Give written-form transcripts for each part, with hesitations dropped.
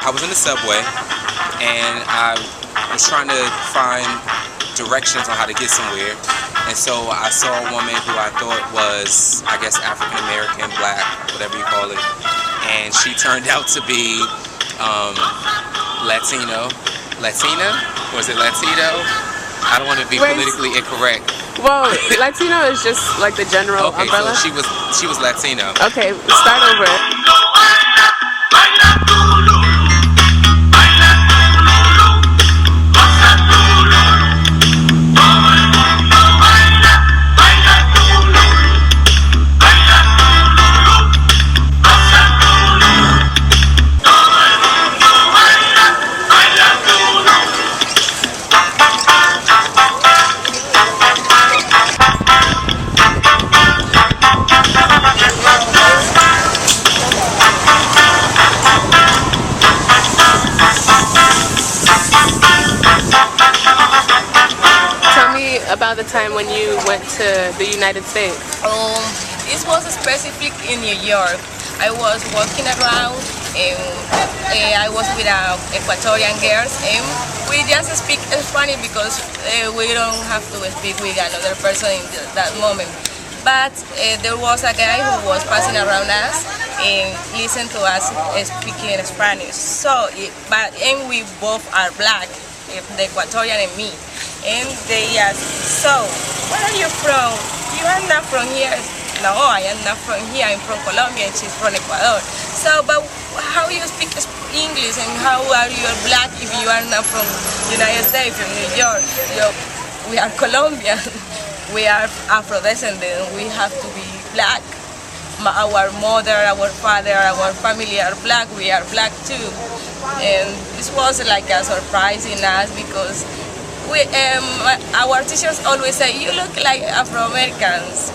I was in the subway and I was trying to find directions on how to get somewhere, and so I saw a woman who I thought was, I guess, African American, black, whatever you call it, and she turned out to be Latina? Was it Latino? I don't want to be politically incorrect. Well, Latino is just like the general umbrella. So she was Latino. Okay, start over. About the time when you went to the United States? This was specific in New York. I was walking around and I was with Ecuadorian girls, and we just speak Spanish because we don't have to speak with another person in that moment. But there was a guy who was passing around us and listened to us speaking Spanish. So, and we both are black, the Ecuadorian and me. And they asked, so, where are you from? You are not from here. No, I am not from here. I'm from Colombia and she's from Ecuador. So, but how you speak English and how are you black if you are not from United States, from New York? We are Colombian. We are Afro-descendants. We have to be black. Our mother, our father, our family are black. We are black too. And this was like a surprise in us because our teachers always say, you look like Afro-Americans.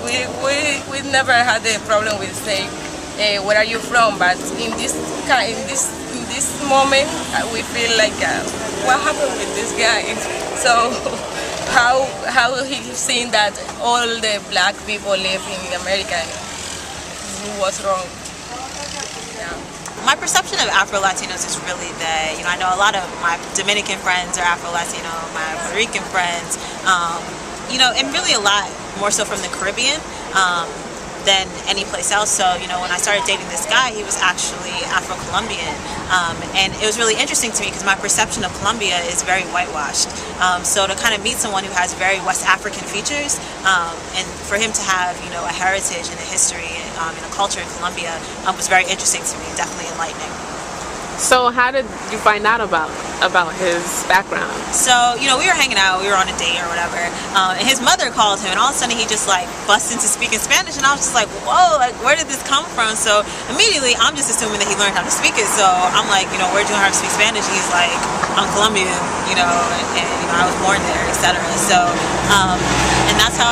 We never had a problem with saying, where are you from? But in this moment, we feel like, what happened with this guy? So how he's seen that all the black people live in America was wrong. Yeah. My perception of Afro-Latinos is really that, I know a lot of my Dominican friends are Afro-Latino, my Puerto Rican friends, and really a lot more so from the Caribbean than any place else. So, when I started dating this guy, he was actually Afro-Colombian, and it was really interesting to me because my perception of Colombia is very whitewashed. So to kind of meet someone who has very West African features, and for him to have, a heritage and a history and a culture in Colombia was very interesting to me, definitely enlightening. So how did you find out about his background? So, we were hanging out, we were on a date or whatever, and his mother called him, and all of a sudden he just like busts into speaking Spanish, and I was just like, whoa, like where did this come from? So immediately I'm just assuming that he learned how to speak it. So I'm like, where'd you learn how to speak Spanish? He's like, I'm Colombian, and I was born there, etc. So, and that's how